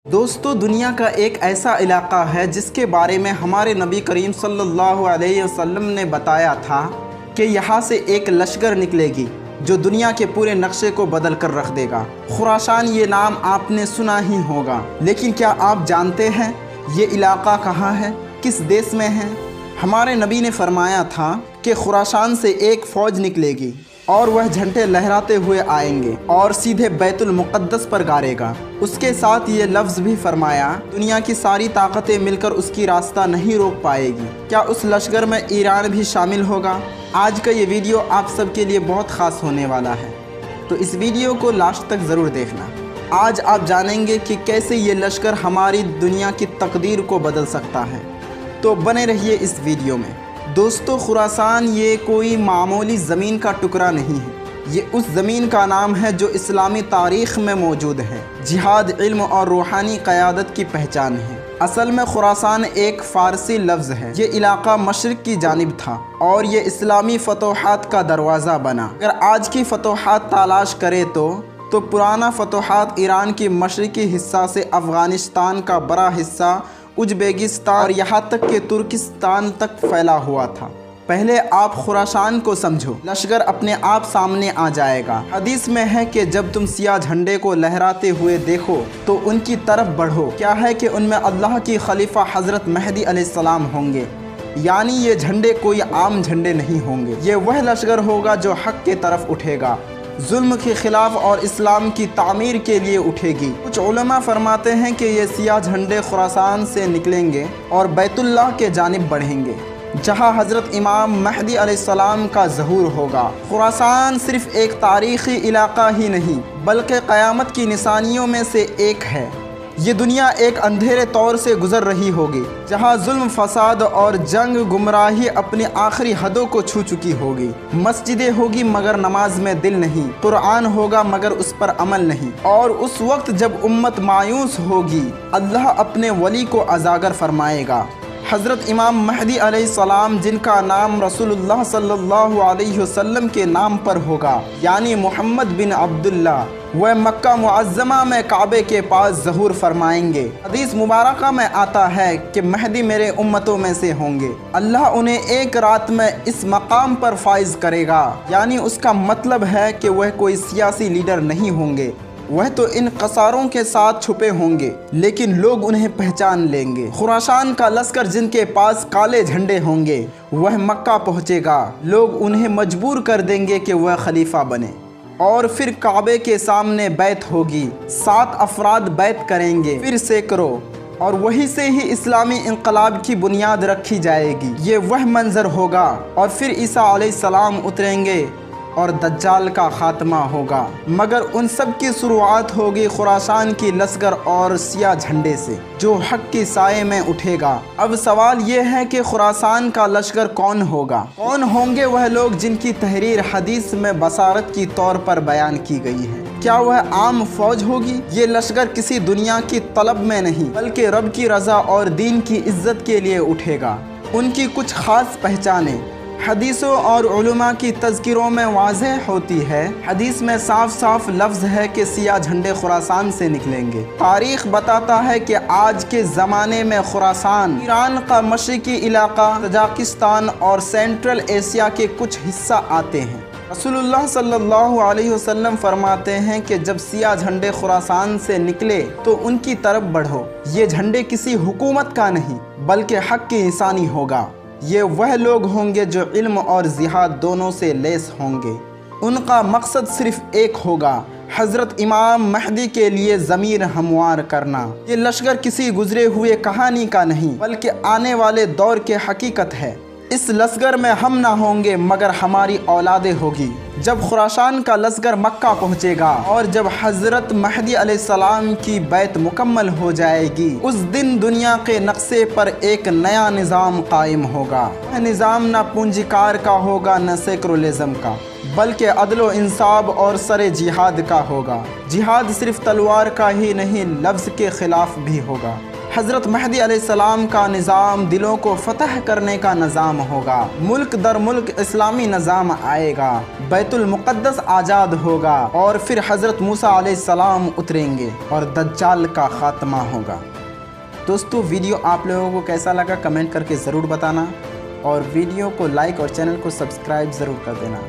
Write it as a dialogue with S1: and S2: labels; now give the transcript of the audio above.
S1: دوستو، دنیا کا ایک ایسا علاقہ ہے جس کے بارے میں ہمارے نبی کریم صلی اللہ علیہ وسلم نے بتایا تھا کہ یہاں سے ایک لشکر نکلے گی جو دنیا کے پورے نقشے کو بدل کر رکھ دے گا۔ خراسان یہ نام آپ نے سنا ہی ہوگا، لیکن کیا آپ جانتے ہیں یہ علاقہ کہاں ہے، کس دیش میں ہے؟ ہمارے نبی نے فرمایا تھا کہ خراسان سے ایک فوج نکلے گی اور وہ جھنڈے لہراتے ہوئے آئیں گے اور سیدھے بیت المقدس پر گارے گا۔ اس کے ساتھ یہ لفظ بھی فرمایا، دنیا کی ساری طاقتیں مل کر اس کی راستہ نہیں روک پائے گی۔ کیا اس لشکر میں ایران بھی شامل ہوگا؟ آج کا یہ ویڈیو آپ سب کے لیے بہت خاص ہونے والا ہے، تو اس ویڈیو کو لاسٹ تک ضرور دیکھنا۔ آج آپ جانیں گے کہ کیسے یہ لشکر ہماری دنیا کی تقدیر کو بدل سکتا ہے، تو بنے رہیے اس ویڈیو میں۔ دوستو، خراسان یہ کوئی معمولی زمین کا ٹکڑا نہیں ہے، یہ اس زمین کا نام ہے جو اسلامی تاریخ میں موجود ہے، جہاد، علم اور روحانی قیادت کی پہچان ہے۔ اصل میں خراسان ایک فارسی لفظ ہے۔ یہ علاقہ مشرق کی جانب تھا اور یہ اسلامی فتوحات کا دروازہ بنا۔ اگر آج کی فتوحات تلاش کرے تو پرانا فتوحات ایران کی مشرقی حصہ سے افغانستان کا بڑا حصہ، ازبکستان اور یہاں تک کہ ترکستان تک پھیلا ہوا تھا۔ پہلے آپ خراسان کو سمجھو، لشکر اپنے آپ سامنے آ جائے گا۔ حدیث میں ہے کہ جب تم سیاہ جھنڈے کو لہراتے ہوئے دیکھو تو ان کی طرف بڑھو۔ کیا ہے کہ ان میں اللہ کی خلیفہ حضرت مہدی علیہ السلام ہوں گے، یعنی یہ جھنڈے کوئی عام جھنڈے نہیں ہوں گے، یہ وہ لشکر ہوگا جو حق کی طرف اٹھے گا، ظلم کے خلاف اور اسلام کی تعمیر کے لیے اٹھے گی۔ کچھ علماء فرماتے ہیں کہ یہ سیاہ جھنڈے خراسان سے نکلیں گے اور بیت اللہ کے جانب بڑھیں گے، جہاں حضرت امام مہدی علیہ السلام کا ظہور ہوگا۔ خراسان صرف ایک تاریخی علاقہ ہی نہیں بلکہ قیامت کی نشانیوں میں سے ایک ہے۔ یہ دنیا ایک اندھیرے طور سے گزر رہی ہوگی، جہاں ظلم، فساد اور جنگ، گمراہی اپنی آخری حدوں کو چھو چکی ہوگی۔ مسجدیں ہوگی مگر نماز میں دل نہیں، قرآن ہوگا مگر اس پر عمل نہیں، اور اس وقت جب امت مایوس ہوگی اللہ اپنے ولی کو اجاگر فرمائے گا۔ حضرت امام مہدی علیہ السلام، جن کا نام رسول اللہ صلی اللہ علیہ وسلم کے نام پر ہوگا، یعنی محمد بن عبداللہ، وہ مکہ معظمہ میں کعبے کے پاس ظہور فرمائیں گے۔ حدیث مبارکہ میں آتا ہے کہ مہدی میرے امتوں میں سے ہوں گے، اللہ انہیں ایک رات میں اس مقام پر فائز کرے گا، یعنی اس کا مطلب ہے کہ وہ کوئی سیاسی لیڈر نہیں ہوں گے، وہ تو ان قصاروں کے ساتھ چھپے ہوں گے لیکن لوگ انہیں پہچان لیں گے۔ خراسان کا لشکر جن کے پاس کالے جھنڈے ہوں گے وہ مکہ پہنچے گا، لوگ انہیں مجبور کر دیں گے کہ وہ خلیفہ بنے، اور پھر کعبے کے سامنے بیعت ہوگی، 7 افراد بیعت کریں گے، پھر سینکڑوں، اور وہی سے ہی اسلامی انقلاب کی بنیاد رکھی جائے گی۔ یہ وہ منظر ہوگا، اور پھر عیسیٰ علیہ السلام اتریں گے اور دجال کا خاتمہ ہوگا، مگر ان سب کی شروعات ہوگی خراسان کی لشکر اور سیاہ جھنڈے سے، جو حق کی سائے میں اٹھے گا۔ اب سوال یہ ہے کہ خراسان کا لشکر کون ہوگا؟ کون ہوں گے وہ لوگ جن کی تحریر حدیث میں بصارت کی طور پر بیان کی گئی ہے؟ کیا وہ عام فوج ہوگی؟ یہ لشکر کسی دنیا کی طلب میں نہیں بلکہ رب کی رضا اور دین کی عزت کے لیے اٹھے گا۔ ان کی کچھ خاص پہچانیں حدیثوں اور علماء کی تذکروں میں واضح ہوتی ہے۔ حدیث میں صاف صاف لفظ ہے کہ سیاہ جھنڈے خراسان سے نکلیں گے۔ تاریخ بتاتا ہے کہ آج کے زمانے میں خراسان، ایران کا مشرقی علاقہ، تاجکستان اور سینٹرل ایشیا کے کچھ حصہ آتے ہیں۔ رسول اللہ صلی اللہ علیہ وسلم فرماتے ہیں کہ جب سیاہ جھنڈے خراسان سے نکلے تو ان کی طرف بڑھو۔ یہ جھنڈے کسی حکومت کا نہیں بلکہ حق کی نشانی ہوگا۔ یہ وہ لوگ ہوں گے جو علم اور جہاد دونوں سے لیس ہوں گے۔ ان کا مقصد صرف ایک ہوگا، حضرت امام مہدی کے لیے ضمیر ہموار کرنا۔ یہ لشکر کسی گزرے ہوئے کہانی کا نہیں بلکہ آنے والے دور کے حقیقت ہے۔ اس لشکر میں ہم نہ ہوں گے مگر ہماری اولادیں ہوگی۔ جب خراسان کا لشکر مکہ پہنچے گا اور جب حضرت مہدی علیہ السلام کی بیعت مکمل ہو جائے گی، اس دن دنیا کے نقشے پر ایک نیا نظام قائم ہوگا۔ وہ نظام نہ پونجیکار کا ہوگا نہ سیکولرزم کا، بلکہ عدل و انصاف اور سر جہاد کا ہوگا۔ جہاد صرف تلوار کا ہی نہیں، لفظ کے خلاف بھی ہوگا۔ حضرت مہدی علیہ السلام کا نظام دلوں کو فتح کرنے کا نظام ہوگا، ملک در ملک اسلامی نظام آئے گا، بیت المقدس آزاد ہوگا، اور پھر حضرت موسیٰ علیہ السلام اتریں گے اور دجال کا خاتمہ ہوگا۔ دوستو ویڈیو آپ لوگوں کو کیسا لگا کمنٹ کر کے ضرور بتانا، اور ویڈیو کو لائک اور چینل کو سبسکرائب ضرور کر دینا۔